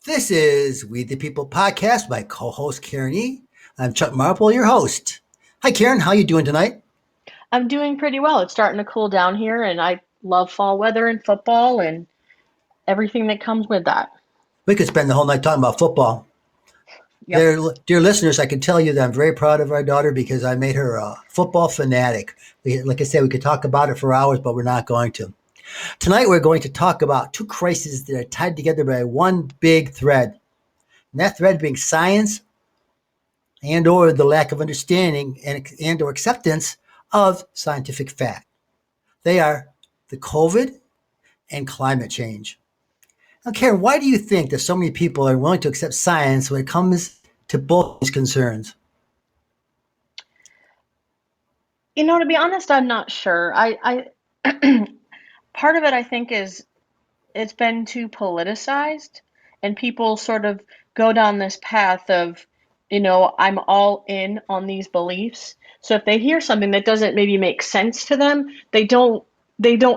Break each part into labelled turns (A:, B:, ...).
A: This is We the People podcast. My co-host Karen E. I'm Chuck Marple, your host. Hi, Karen. How you doing tonight?
B: I'm doing pretty well. It's starting to cool down here, and I love fall weather and football and everything that comes with that.
A: We could spend the whole night talking about football.
B: Yep.
A: Dear listeners, I can tell you that I'm very proud of our daughter because I made her a football fanatic. Like I said, we could talk about it for hours, but we're not going to. Tonight, we're going to talk about two crises that are tied together by one big thread. And that thread being science and or the lack of understanding and or acceptance of scientific fact. They are the COVID and climate change. Now, Karen, why do you think that so many people are willing to accept science when it comes to both these concerns?
B: To be honest, I'm not sure. Part of it, I think, is it's been too politicized, and people sort of go down this path of, I'm all in on these beliefs. So if they hear something that doesn't maybe make sense to them, they don't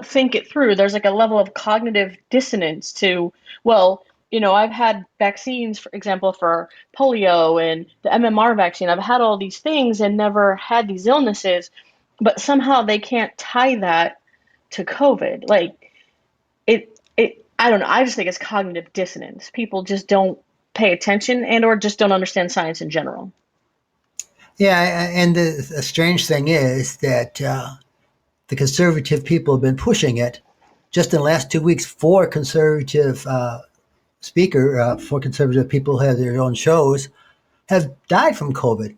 B: think it through. There's like a level of cognitive dissonance to, well, I've had vaccines, for example, for polio and the MMR vaccine. I've had all these things and never had these illnesses, but somehow they can't tie that to COVID. Like I don't know. I just think it's cognitive dissonance. People just don't pay attention and or just don't understand science in general.
A: Yeah, and the strange thing is that the conservative people have been pushing it. Just in the last 2 weeks, four conservative people who have their own shows have died from COVID.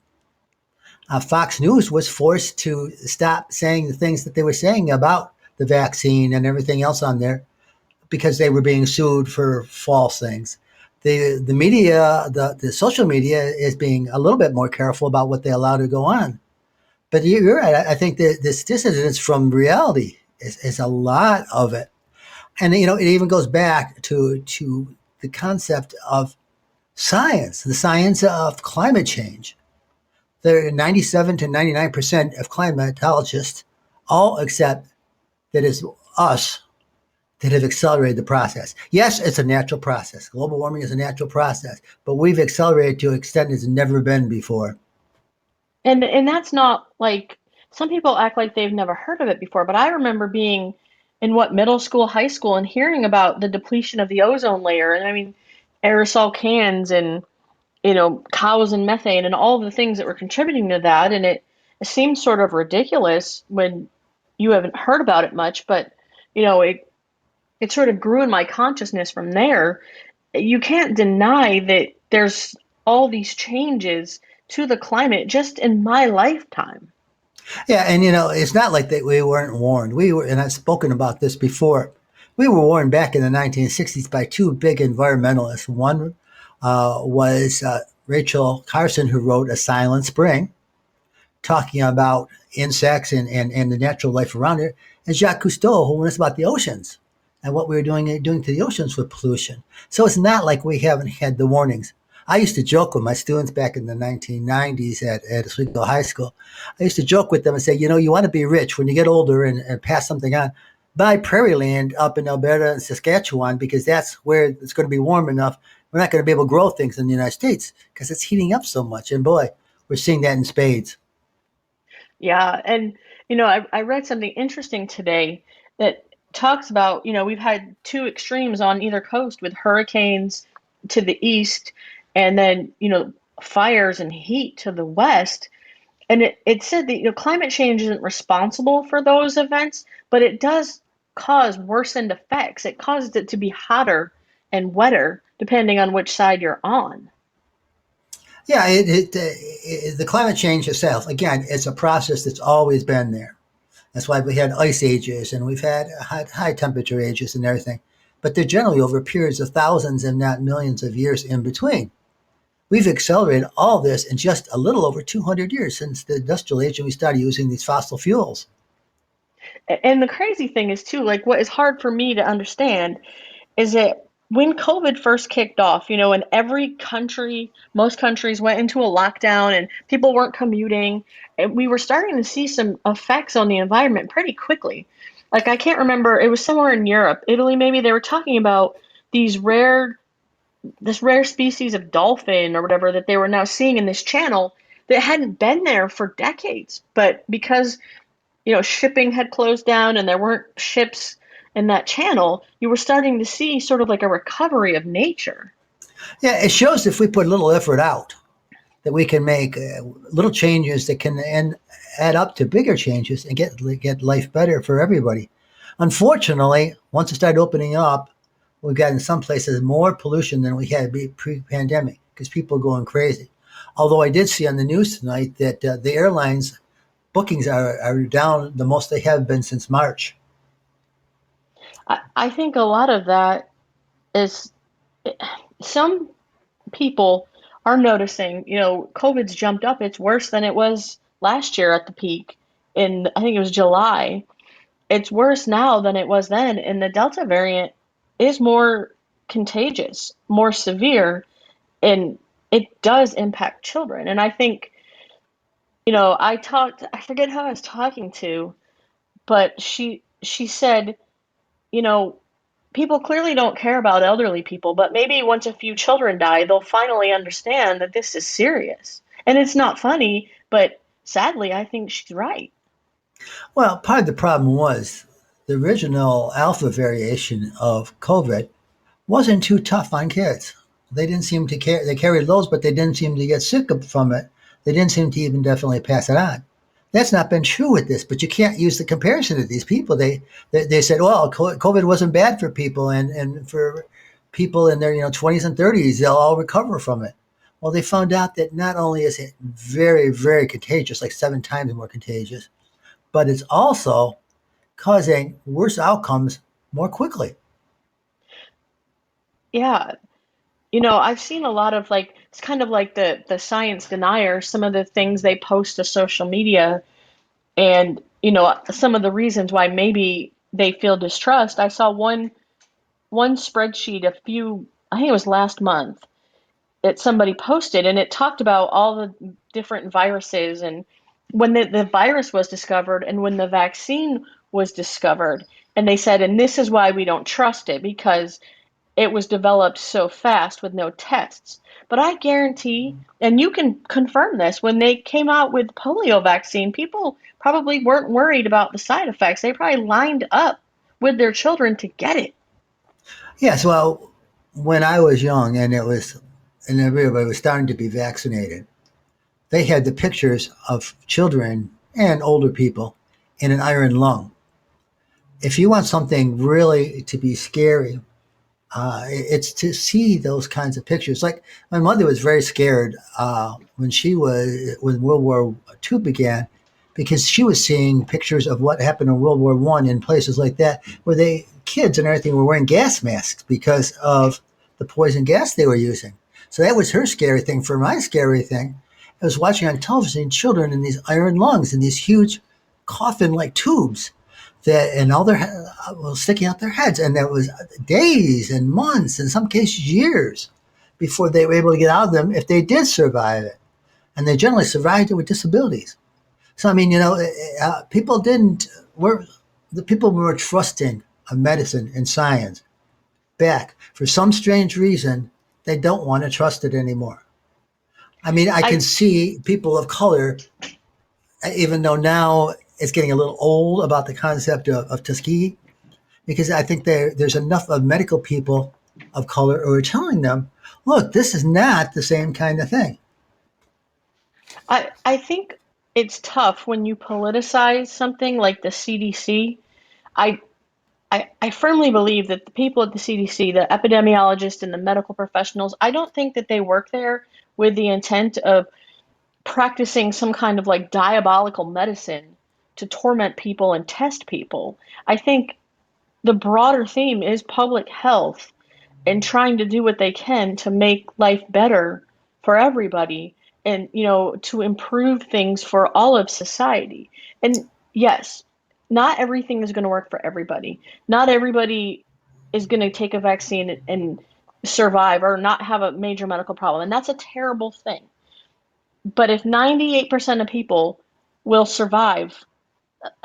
A: Fox News was forced to stop saying the things that they were saying about the vaccine and everything else on there because they were being sued for false things. The media, the social media is being a little bit more careful about what they allow to go on. But you're right. I think that this dissonance from reality is a lot of it. And, it even goes back to the concept of science, the science of climate change. There are 97 to 99% of climatologists all accept that it's us that have accelerated the process. Yes, it's a natural process. Global warming is a natural process, but we've accelerated to an extent it's never been before.
B: And that's not like some people act like they've never heard of it before, but I remember being in middle school, high school and hearing about the depletion of the ozone layer and I mean aerosol cans and cows and methane and all the things that were contributing to that and it seems sort of ridiculous when you haven't heard about it much, but you know, it sort of grew in my consciousness from there. You can't deny that there's all these changes to the climate just in my lifetime.
A: Yeah, and it's not like that we weren't warned. We were, and I've spoken about this before. We were warned back in the 1960s by two big environmentalists. One was Rachel Carson, who wrote A Silent Spring, talking about insects and the natural life around it, and Jacques Cousteau, who was about the oceans and what we were doing to the oceans with pollution. So it's not like we haven't had the warnings. I used to joke with my students back in the 1990s at Oswego High School. I used to joke with them and say, you want to be rich when you get older and pass something on. Buy prairie land up in Alberta and Saskatchewan because that's where it's going to be warm enough. We're not going to be able to grow things in the United States because it's heating up so much. And boy, we're seeing that in spades.
B: Yeah, and I read something interesting today that talks about, we've had two extremes on either coast with hurricanes to the east and then, fires and heat to the west. And it said that climate change isn't responsible for those events, but it does cause worsened effects. It causes it to be hotter and wetter depending on which side you're on.
A: Yeah, the climate change itself, again, it's a process that's always been there. That's why we had ice ages and we've had high temperature ages and everything. But they're generally over periods of thousands and not millions of years in between. We've accelerated all this in just a little over 200 years since the industrial age and we started using these fossil fuels.
B: And the crazy thing is too, like what is hard for me to understand is that when COVID first kicked off, and every country, most countries went into a lockdown and people weren't commuting, and we were starting to see some effects on the environment pretty quickly. I can't remember, it was somewhere in Europe, Italy maybe, they were talking about these rare this rare species of dolphin or whatever that they were now seeing in this channel that hadn't been there for decades. But because, shipping had closed down and there weren't ships in that channel, you were starting to see sort of like a recovery of nature.
A: Yeah, it shows if we put a little effort out that we can make little changes that can add up to bigger changes and get life better for everybody. Unfortunately, once it started opening up, we've got in some places more pollution than we had pre-pandemic because people are going crazy. Although I did see on the news tonight that the airlines bookings are down the most they have been since March.
B: I think a lot of that is some people are noticing, COVID's jumped up. It's worse than it was last year at the peak in, I think it was July. It's worse now than it was then. And the Delta variant is more contagious, more severe, and it does impact children. And I think, I forget who I was talking to, but she said, you know, people clearly don't care about elderly people, but maybe once a few children die, they'll finally understand that this is serious. And it's not funny, but sadly, I think she's right.
A: Well, part of the problem was the original alpha variation of COVID wasn't too tough on kids. They didn't seem to care. They carried those, but they didn't seem to get sick from it. They didn't seem to even definitely pass it on. That's not been true with this, but you can't use the comparison to these people. They said, well, COVID wasn't bad for people, and for people in their 20s and 30s, they'll all recover from it. Well, they found out that not only is it very, very contagious, like 7 times more contagious, but it's also causing worse outcomes more quickly.
B: Yeah. I've seen a lot of like it's kind of like the science deniers, some of the things they post to social media and some of the reasons why maybe they feel distrust. I saw one spreadsheet I think it was last month that somebody posted and it talked about all the different viruses and when the virus was discovered and when the vaccine was discovered. And they said, and this is why we don't trust it because it was developed so fast with no tests. But I guarantee, and you can confirm this, when they came out with polio vaccine, people probably weren't worried about the side effects. They probably lined up with their children to get it.
A: Yes, well, when I was young and everybody was starting to be vaccinated, they had the pictures of children and older people in an iron lung. If you want something really to be scary, it's to see those kinds of pictures. Like my mother was very scared when World War II began, because she was seeing pictures of what happened in World War One in places like that, where they kids and everything were wearing gas masks because of the poison gas they were using. So that was her scary thing. For my scary thing, I was watching on television children in these iron lungs in these huge coffin-like tubes that and all their well, sticking out their heads, and there was days and months, in some cases years, before they were able to get out of them if they did survive it, and they generally survived it with disabilities. So I mean, people didn't were the people were trusting of medicine and science back. For some strange reason, they don't want to trust it anymore. I mean, I can
B: I
A: see people of color, even though now it's getting a little old about the concept of Tuskegee, because I think there's enough of medical people of color who are telling them, look, this is not the same kind of thing.
B: I think it's tough when you politicize something like the CDC. I I firmly believe that the people at the CDC, the epidemiologists and the medical professionals, I don't think that they work there with the intent of practicing some kind of like diabolical medicine to torment people and test people. I think the broader theme is public health and trying to do what they can to make life better for everybody and to improve things for all of society. And yes, not everything is going to work for everybody. Not everybody is going to take a vaccine and survive or not have a major medical problem, and that's a terrible thing. But if 98% of people will survive,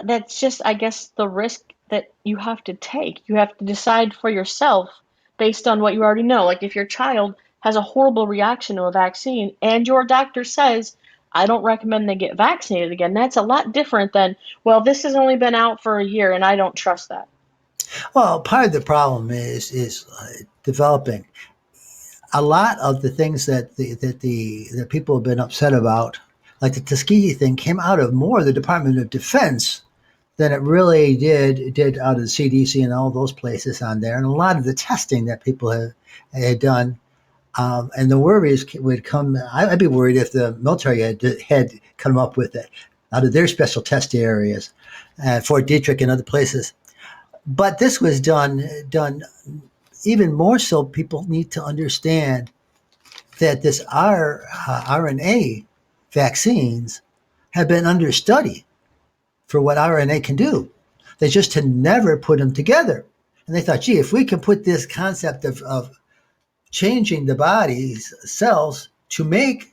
B: that's just, I guess, the risk that you have to take. You have to decide for yourself based on what you already know. Like if your child has a horrible reaction to a vaccine and your doctor says, I don't recommend they get vaccinated again, that's a lot different than, well, this has only been out for a year and I don't trust that.
A: Well, part of the problem is developing a lot of the things that people have been upset about, like the Tuskegee thing, came out of more the Department of Defense than it really did out of the CDC and all those places on there, and a lot of the testing that people had done. And the worries would come. I'd be worried if the military had come up with it out of their special test areas, Fort Detrick and other places. But this was done even more so. People need to understand that this RNA vaccines have been understudy for what RNA can do. They just had never put them together. And they thought, gee, if we can put this concept of changing the body's cells to make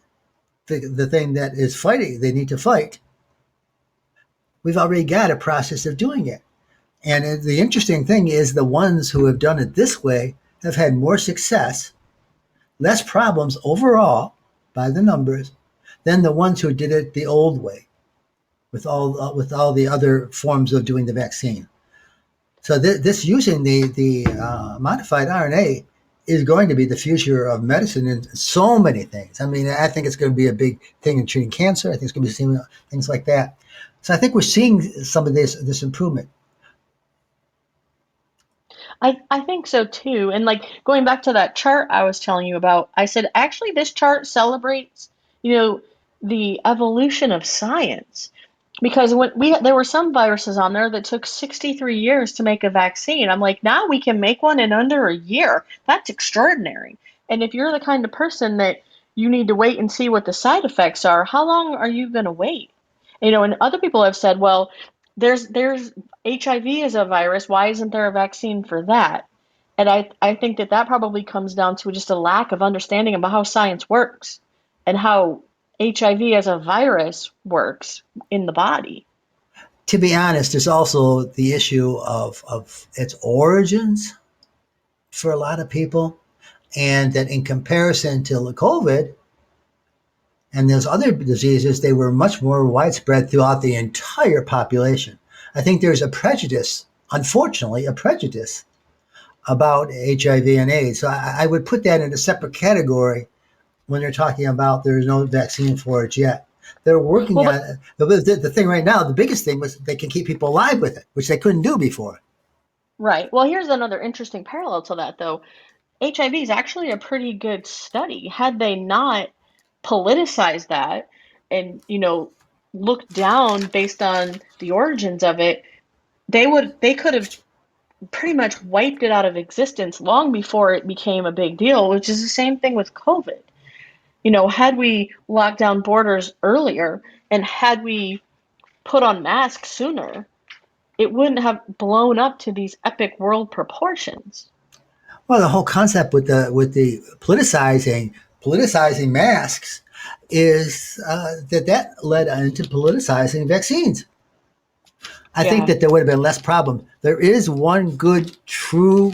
A: the thing that is fighting, they need to fight, we've already got a process of doing it. And the interesting thing is the ones who have done it this way have had more success, less problems overall by the numbers than the ones who did it the old way with all the other forms of doing the vaccine. So this using the modified RNA is going to be the future of medicine in so many things. I mean, I think it's going to be a big thing in treating cancer. I think it's going to be seeing things like that. So I think we're seeing some of this improvement.
B: I think so too. And like going back to that chart I was telling you about, I said actually this chart celebrates, you know, the evolution of science. Because when we there were some viruses on there that took 63 years to make a vaccine. I'm like, now we can make one in under a year. That's extraordinary. And if you're the kind of person that you need to wait and see what the side effects are, how long are you going to wait? And other people have said, well, there's HIV is a virus. Why isn't there a vaccine for that? And I think that that probably comes down to just a lack of understanding about how science works and how HIV as a virus works in the body.
A: To be honest, there's also the issue of its origins for a lot of people, and that in comparison to the COVID and those other diseases, they were much more widespread throughout the entire population. I think there's a prejudice, unfortunately, a prejudice about HIV and AIDS. So I would put that in a separate category when they're talking about there's no vaccine for it yet. They're working
B: Well,
A: on
B: but
A: it. The thing right now, the biggest thing was they can keep people alive with it, which they couldn't do before.
B: right. Well, here's another interesting parallel to that, though. HIV is actually a pretty good study. Had they not politicized that and, looked down based on the origins of it, they could have pretty much wiped it out of existence long before it became a big deal, which is the same thing with COVID. Had we locked down borders earlier and had we put on masks sooner, it wouldn't have blown up to these epic world proportions.
A: Well, the whole concept with the politicizing masks is that led into politicizing vaccines. I think
B: Yeah.
A: that there would have been less problem. There is one good, true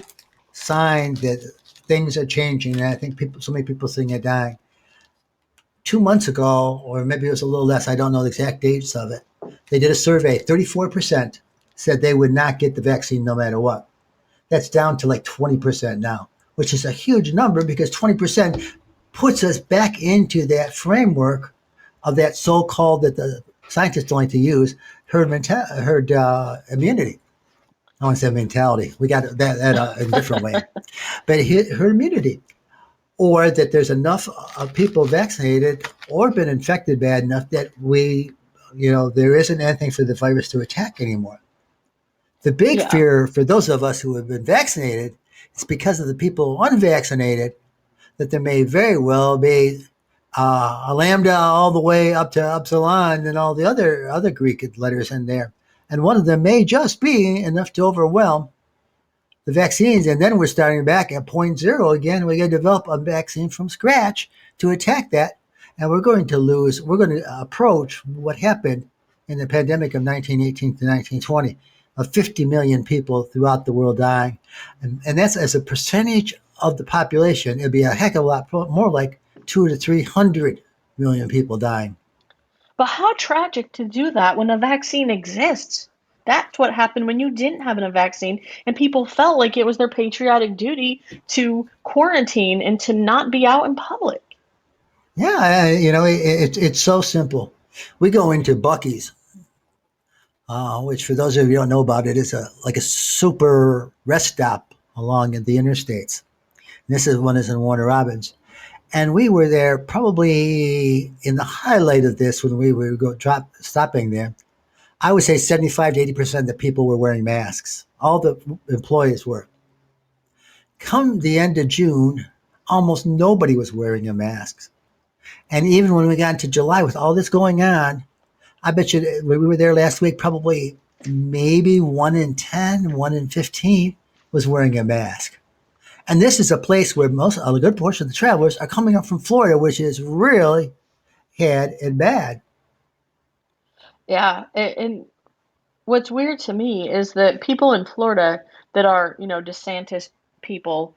A: sign that things are changing, and I think so many people saying are dying. 2 months ago, or maybe it was a little less, I don't know the exact dates of it. They did a survey. 34% said they would not get the vaccine no matter what. That's down to like 20% now, which is a huge number because 20% puts us back into that framework of that so-called, that the scientists don't like to use, herd immunity. I want to say mentality. We got that in a different way, but herd immunity, or that there's enough people vaccinated or been infected bad enough that there isn't anything for the virus to attack anymore. The big
B: Yeah.
A: fear for those of us who have been vaccinated is because of the people unvaccinated, that there may very well be a lambda all the way up to epsilon and all the other Greek letters in there. And one of them may just be enough to overwhelm the vaccines. And then we're starting back at point zero again. We got to develop a vaccine from scratch to attack that. And we're going to approach what happened in the pandemic of 1918 to 1920. of 50 million people throughout the world dying. And that's as a percentage of the population, it'd be a heck of a lot more like 2 to 300 million people dying.
B: But how tragic to do that when a vaccine exists. That's what happened when you didn't have a vaccine and people felt like it was their patriotic duty to quarantine and to not be out in public.
A: Yeah, it's so simple. We go into Bucky's, which for those of you who don't know about it, is a super rest stop along the interstates. And this is one is in Warner Robins. And we were there probably in the highlight of this when we were stopping there. I would say 75 to 80% of the people were wearing masks. All the employees were. Come the end of June, almost nobody was wearing a mask. And even when we got into July with all this going on, I bet you when we were there last week, probably maybe 1 in 10, 1 in 15 was wearing a mask. And this is a place where a good portion of the travelers are coming up from Florida, which is really had and bad.
B: Yeah, and what's weird to me is that people in Florida that are, DeSantis people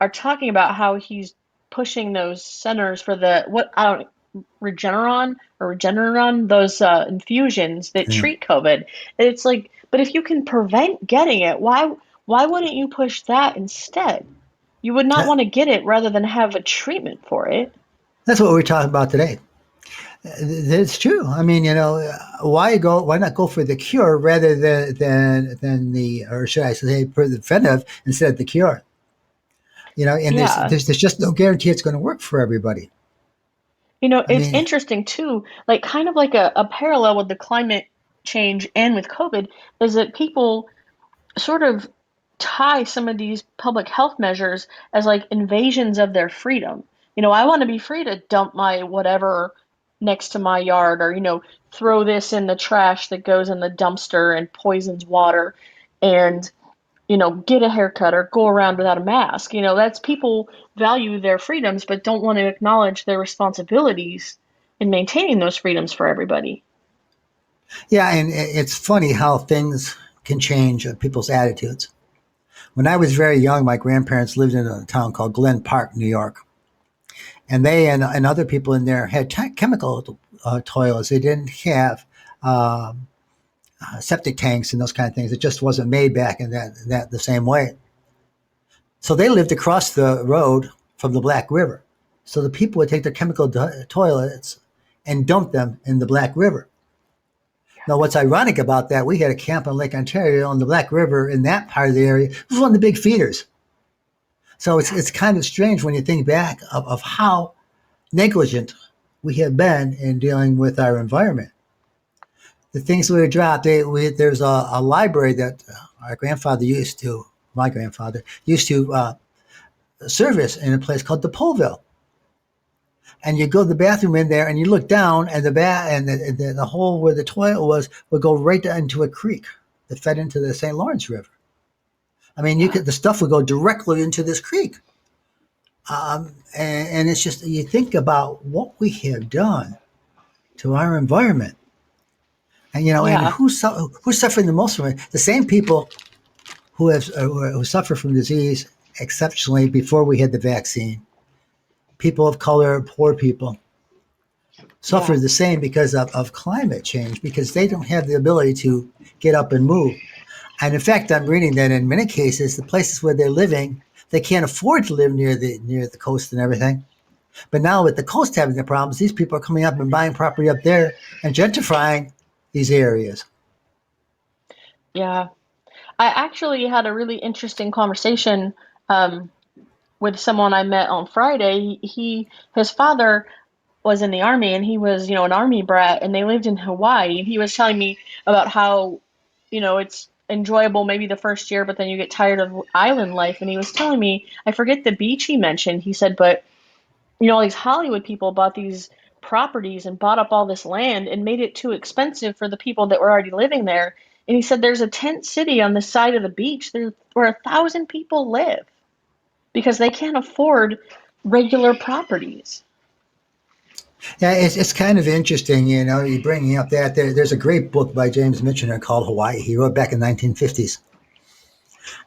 B: are talking about how he's pushing those centers for the what I don't Regeneron, those infusions that
A: Yeah.
B: treat COVID. And it's like, but if you can prevent getting it, why wouldn't you push that instead? You would not
A: That,
B: want to get it rather than have a treatment for it.
A: that's what we're talking about today. It's true. I mean, why go? Why not go for the cure rather than the, or should I say, for the preventive instead of the cure? And there's
B: Yeah.
A: there's, there's just no guarantee it's going to work for everybody. I
B: It's
A: mean,
B: interesting too, like kind of like a parallel with the climate change and with COVID, is that people sort of tie some of these public health measures as like invasions of their freedom. I want to be free to dump my whatever next to my yard or, throw this in the trash that goes in the dumpster and poisons water and, get a haircut or go around without a mask. That's people value their freedoms but don't want to acknowledge their responsibilities in maintaining those freedoms for everybody.
A: yeah, and it's funny how things can change people's attitudes. When I was very young, my grandparents lived in a town called Glen Park, New York, and they and other people in there had chemical toilets. They didn't have um, septic tanks and those kind of things. It just wasn't made back in that the same way. So they lived across the road from the Black River. So the people would take their chemical toilets and dump them in the Black River. Now, what's ironic about that, we had a camp on Lake Ontario on the Black River in that part of the area. It was one of the big feeders. So it's kind of strange when you think back of how negligent we have been in dealing with our environment. The things we dropped, there's a library that my grandfather used to service in a place called the Polville. And you go to the bathroom in there and you look down and the hole where the toilet was would go right into a creek that fed into the St. Lawrence River. I mean,
B: Yeah.
A: the stuff would go directly into this creek. And it's just, you think about what we have done to our environment. And
B: Yeah.
A: who's suffering the most from it? The same people who suffer from disease exceptionally before we had the vaccine. People of color, poor people, suffer
B: Yeah.
A: the same because of climate change, because they don't have the ability to get up and move. And in fact, I'm reading that in many cases, the places where they're living, they can't afford to live near the coast and everything. But now with the coast having the problems, these people are coming up and buying property up there and gentrifying these areas.
B: Yeah. I actually had a really interesting conversation um, with someone I met on Friday. His father was in the army and he was, an army brat and they lived in Hawaii and he was telling me about how, it's enjoyable maybe the first year, but then you get tired of island life. And he was telling me, I forget the beach he mentioned. He said, but all these Hollywood people bought these properties and bought up all this land and made it too expensive for the people that were already living there. And he said there's a tent city on the side of the beach there where 1,000 people live because they can't afford regular properties.
A: Yeah, it's kind of interesting, you bringing up that there's a great book by James Michener called Hawaii. He wrote back in the 1950s,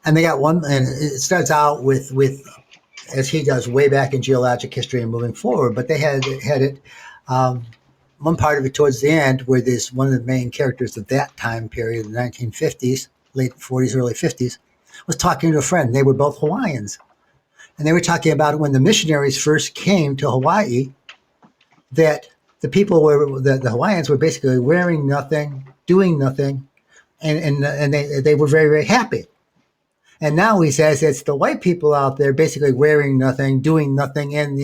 A: and they got one, and it starts out with as he does way back in geologic history and moving forward. But they had it um, one part of it towards the end where there's one of the main characters of that time period, the 1950s, late 40s, early 50s, was talking to a friend. They were both Hawaiians, and they were talking about when the missionaries first came to Hawaii that the people were the Hawaiians were basically wearing nothing, doing nothing, and they were very very happy. And now he says it's the white people out there basically wearing nothing, doing nothing, and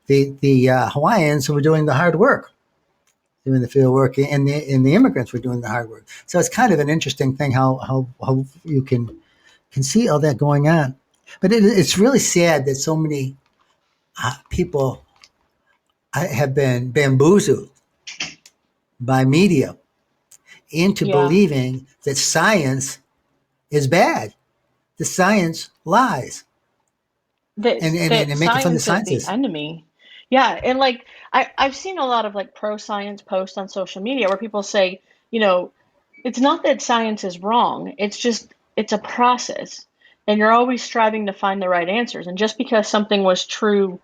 A: the Hawaiians who were doing the hard work, doing the field work, and the immigrants were doing the hard work. So it's kind of an interesting thing how you can see all that going on. But it's really sad that so many people have been bamboozled by media into
B: Yeah.
A: believing that science is bad. The science lies, and make it from the
B: Science is the
A: scientists.
B: enemy. Yeah, and like I've seen a lot of like pro science posts on social media where people say, you know, it's not that science is wrong, it's just it's a process. And you're always striving to find the right answers. And just because something was true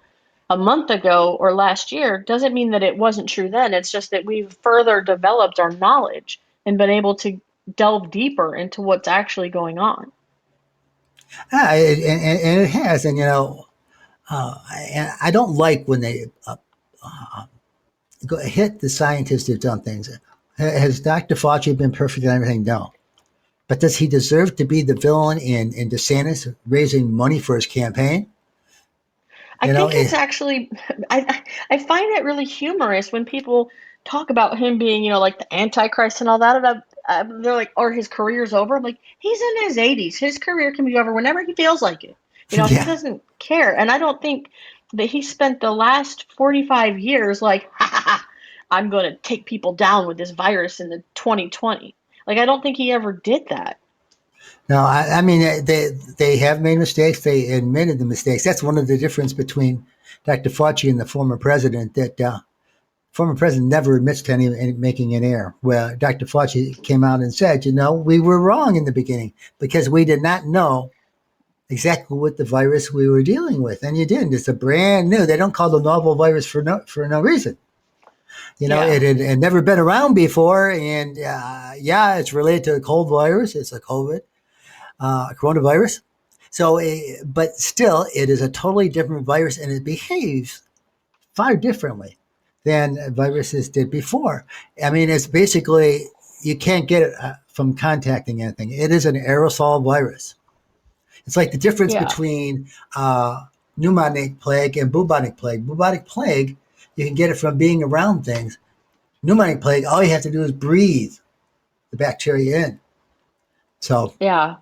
B: a month ago or last year doesn't mean that it wasn't true then. It's just that we've further developed our knowledge and been able to delve deeper into what's actually going on.
A: And it has, and and I don't like when they hit the scientists who've done things. Has Dr. Fauci been perfect in everything? No. But does he deserve to be the villain in DeSantis raising money for his campaign?
B: I
A: You know,
B: think
A: it,
B: it's actually I find it really humorous when people talk about him being, like the Antichrist and all that. And they're like, or his career's over. I'm like, he's in his 80s. His career can be over whenever he feels like it. He
A: yeah.
B: doesn't care. And I don't think that he spent the last 45 years like, ha ha ha, I'm going to take people down with this virus in the 2020. Like, I don't think he ever did that.
A: No, I mean they have made mistakes. They admitted the mistakes. That's one of the difference between Dr. Fauci and the former president. That former president never admits to any making an error. Well, Dr. Fauci came out and said, we were wrong in the beginning because we did not know exactly what the virus we were dealing with, and you didn't. It's a brand new. They don't call the novel virus for no reason.
B: Yeah.
A: It had never been around before, and yeah, it's related to a cold virus. It's a COVID coronavirus. So, but still, it is a totally different virus, and it behaves far differently than viruses did before. I mean, it's basically you can't get it from contacting anything. It is an aerosol virus. It's like the difference
B: Yeah.
A: between pneumonic plague and bubonic plague. Bubonic plague, you can get it from being around things. Pneumonic plague, all you have to do is breathe the bacteria in. So,
B: Yeah.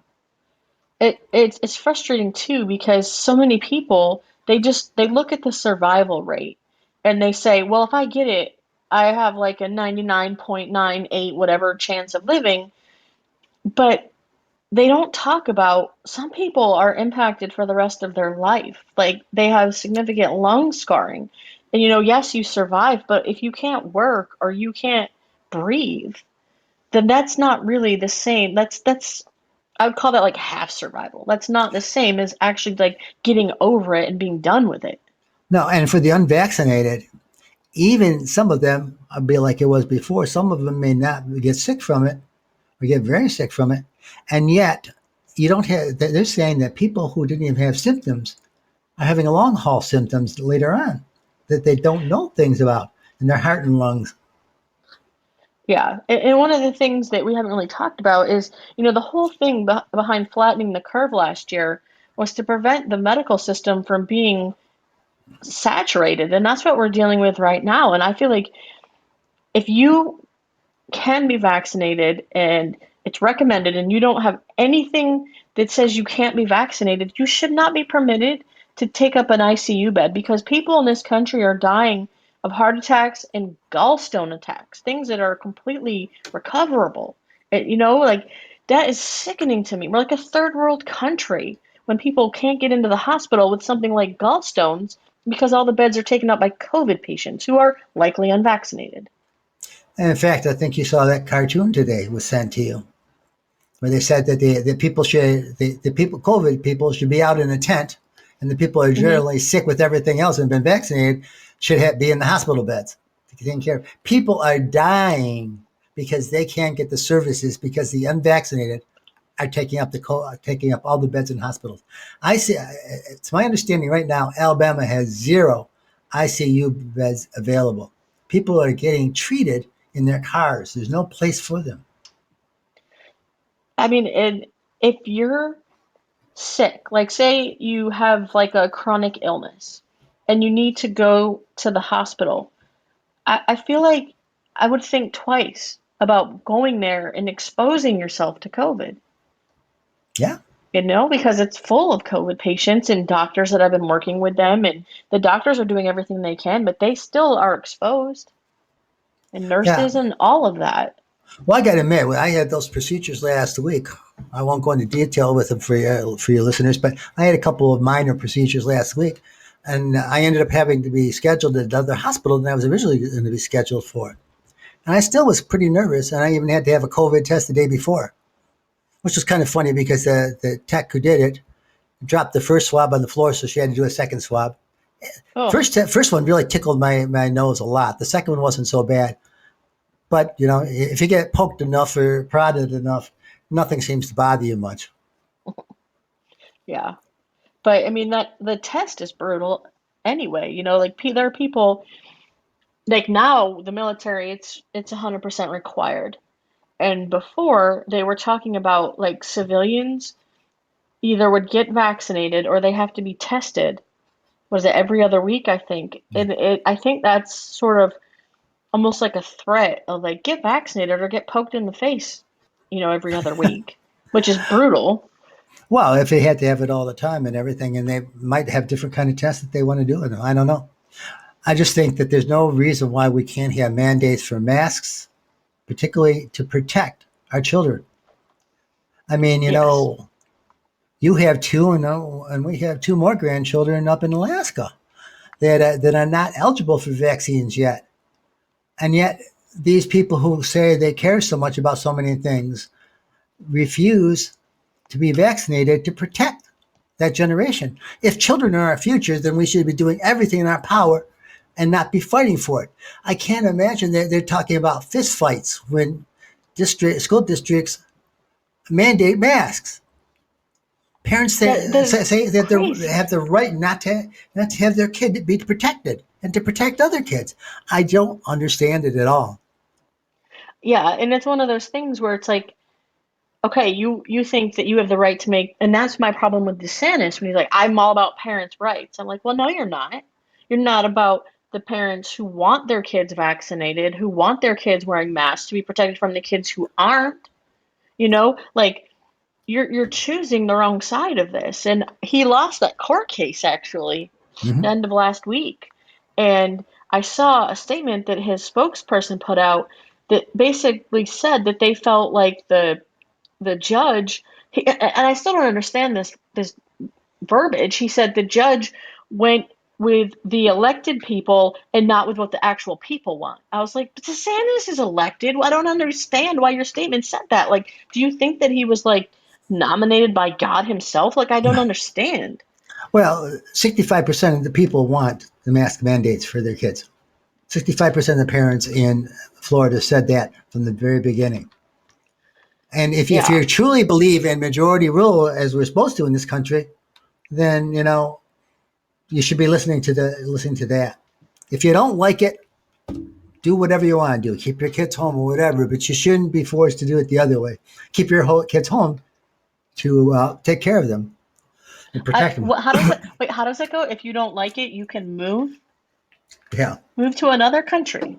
B: It's frustrating too because so many people they look at the survival rate and they say, well, if I get it, I have like a 99.98 whatever chance of living, but they don't talk about some people are impacted for the rest of their life. Like they have significant lung scarring. And yes, you survive, but if you can't work or you can't breathe, then that's not really the same. That's I would call that like half survival. That's not the same as actually like getting over it and being done with it.
A: no, and for the unvaccinated, even some of them, I'll be like it was before, some of them may not get sick from it or get very sick from it. And yet, you don't have, they're saying that people who didn't even have symptoms are having a long haul symptoms later on that they don't know things about in their heart and lungs.
B: Yeah, and one of the things that we haven't really talked about is, the whole thing behind flattening the curve last year was to prevent the medical system from being saturated, and that's what we're dealing with right now. And I feel like if you can be vaccinated and it's recommended and you don't have anything that says you can't be vaccinated, you should not be permitted to take up an ICU bed because people in this country are dying of heart attacks and gallstone attacks, things that are completely recoverable. Like that is sickening to me. We're like a third world country when people can't get into the hospital with something like gallstones because all the beds are taken up by COVID patients who are likely unvaccinated.
A: And in fact, I think you saw that cartoon today was sent to you, where they said that the people should the people COVID people should be out in a tent, and the people who are
B: Hmm.
A: generally sick with everything else and been vaccinated should be in the hospital beds taken care of. People are dying because they can't get the services because the unvaccinated are taking up all the beds in hospitals. I see. It's my understanding right now. Alabama has 0 ICU beds available. People are getting treated in their cars. There's no place for them.
B: I mean, if you're sick, like say you have like a chronic illness and you need to go to the hospital, I feel like I would think twice about going there and exposing yourself to COVID,
A: Yeah,
B: because it's full of COVID patients and doctors that have been working with them, and the doctors are doing everything they can, but they still are exposed, and
A: yeah.
B: nurses and all of that.
A: Well, I got to admit, when I had those procedures last week. I won't go into detail with them for your listeners, but I had a couple of minor procedures last week, and I ended up having to be scheduled at another hospital than I was originally going to be scheduled for. And I still was pretty nervous, and I even had to have a COVID test the day before, which was kind of funny because the tech who did it dropped the first swab on the floor, so she had to do a second swab.
B: Oh,
A: First one really tickled my nose a lot. The second one wasn't so bad. But, if you get poked enough or prodded enough, nothing seems to bother you much.
B: yeah. But I mean that the test is brutal anyway. Like there are people like now the military it's 100% required. And before they were talking about like civilians either would get vaccinated or they have to be tested. Was it every other week, I think?
A: Yeah.
B: And I think that's sort of almost like a threat of like get vaccinated or get poked in the face, every other week, which is brutal.
A: Well, if they had to have it all the time and everything, and they might have different kind of tests that they want to do, I don't know. I just think that there's no reason why we can't have mandates for masks, particularly to protect our children. I mean,
B: Yes.
A: you have two, and we have two more grandchildren up in Alaska that are not eligible for vaccines yet. And yet, these people who say they care so much about so many things refuse to be vaccinated to protect that generation. If children are our future, then we should be doing everything in our power and not be fighting for it. I can't imagine that they're talking about fist fights when school districts mandate masks. Parents
B: That is
A: say that they
B: crazy.
A: have the right not to have their kid be protected and to protect other kids. I don't understand it at all.
B: Yeah, and it's one of those things where it's like, okay, you think that you have the right to make, and that's my problem with DeSantis when he's like, I'm all about parents' rights. I'm like, well, no, you're not. You're not about the parents who want their kids vaccinated, who want their kids wearing masks to be protected from the kids who aren't. Like you're choosing the wrong side of this. And he lost that court case actually the
A: Mm-hmm.
B: end of last week. And I saw a statement that his spokesperson put out that basically said that they felt like the judge and I still don't understand this verbiage. He said the judge went with the elected people and not with what the actual people want. I was like, but DeSantis is elected. I don't understand why your statement said that. Like, do you think that he was like nominated by God himself? Like, I don't understand.
A: Well, 65% of the people want the mask mandates for their kids. 65% of the parents in Florida said that from the very beginning. And if
B: Yeah.
A: you truly believe in majority rule, as we're supposed to in this country, then you should be listening to that. If you don't like it, do whatever you want to do. Keep your kids home or whatever, but you shouldn't be forced to do it the other way. Keep your kids home to take care of them and protect them.
B: How does it wait? How does it go? If you don't like it, you can
A: Yeah,
B: move to another country.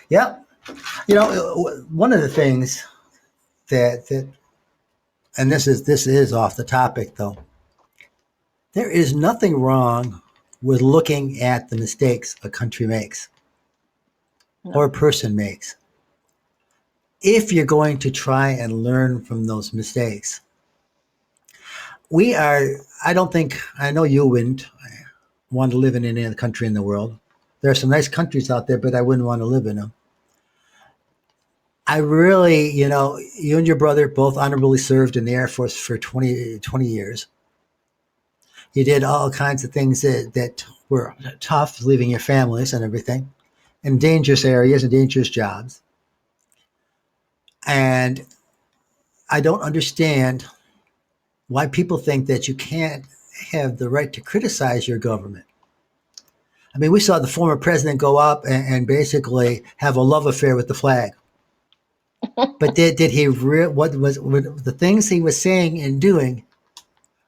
A: yeah. One of the things that and this is off the topic though. There is nothing wrong with looking at the mistakes a country makes or
B: No.
A: a person makes. If you're going to try and learn from those mistakes, we are, I don't think, I know you wouldn't, want to live in any other country in the world. There are some nice countries out there, but I wouldn't want to live in them. I really, you and your brother both honorably served in the Air Force for 20 years. You did all kinds of things that were tough, leaving your families and everything, in dangerous areas and dangerous jobs. And I don't understand why people think that you can't have the right to criticize your government. I mean, we saw the former president go up and basically have a love affair with the flag. But did he what the things he was saying and doing?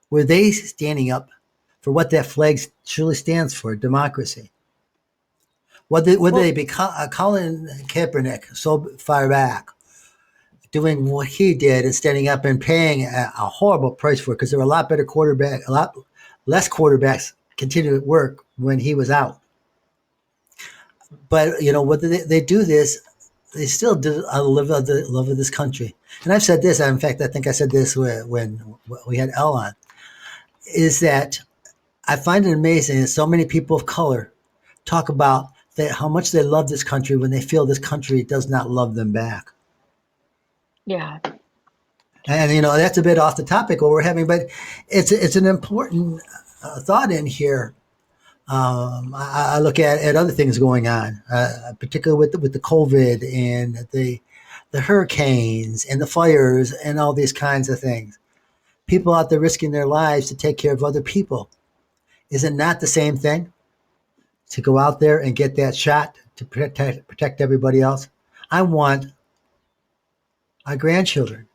A: Were they standing up for what that flag truly stands for? Democracy. Would they be Colin Kaepernick so far back, doing what he did and standing up and paying a horrible price for it, because there were a lot better quarterbacks, a lot less quarterbacks continue to work when he was out. But whether they do this, they still do love of this country. And I've said this. In fact, I think I said this when we had Elle on. Is that I find it amazing that so many people of color talk about how much they love this country when they feel this country does not love them back.
B: Yeah.
A: And that's a bit off the topic what we're having, but it's an important thought in here. I look at other things going on, particularly with the COVID and the hurricanes and the fires and all these kinds of things. People out there risking their lives to take care of other people. Is it not the same thing to go out there and get that shot to protect everybody else? I want our grandchildren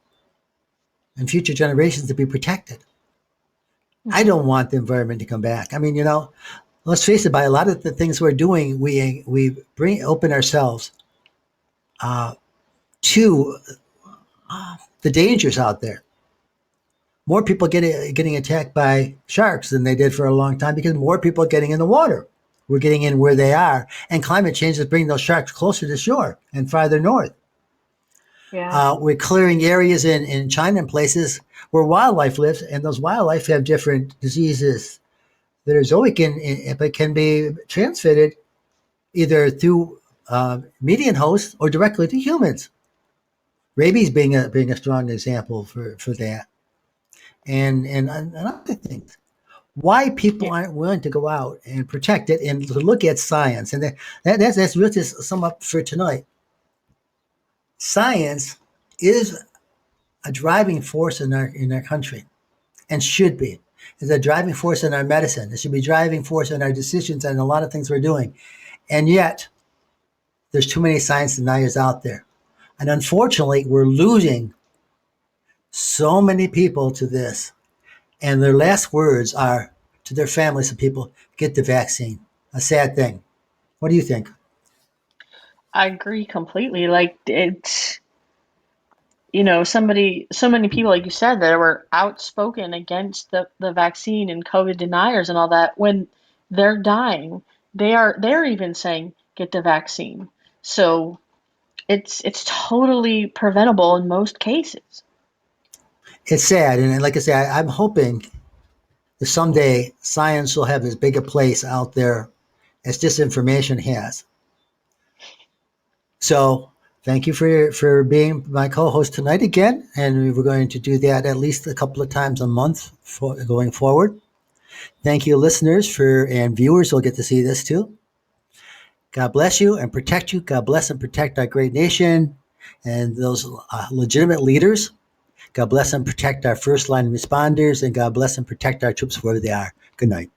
A: and future generations to be protected. I don't want the environment to come back. I mean, let's face it, by a lot of the things we're doing, we open ourselves to the dangers out there. More people getting attacked by sharks than they did for a long time because more people are getting in the water. We're getting in where they are, and climate change is bringing those sharks closer to shore and farther north.
B: Yeah.
A: We're clearing areas in China and places where wildlife lives, and those wildlife have different diseases that are zooic but can be transmitted either through median hosts or directly to humans. Rabies being a strong example for that, and other things. Why people aren't willing to go out and protect it and to look at science, and that's really to sum up for tonight. Science is a driving force in our country, and should be. It's a driving force in our medicine. It should be a driving force in our decisions and a lot of things we're doing. And yet, there's too many science deniers out there. And unfortunately, we're losing so many people to this. And their last words are to their families and people, get the vaccine. A sad thing. What do you think?
B: I agree completely. Like it's so many people, like you said, that were outspoken against the vaccine and COVID deniers and all that. When they're dying, they're even saying get the vaccine. So it's totally preventable in most cases.
A: It's sad. And like I say, I'm hoping that someday science will have as big a place out there as disinformation has. So thank you for being my co-host tonight again, and we're going to do that at least a couple of times a month going forward. Thank you, listeners and viewers will get to see this too. God bless you and protect you. God bless and protect our great nation and those legitimate leaders. God bless and protect our first line responders, and God bless and protect our troops wherever they are. Good night.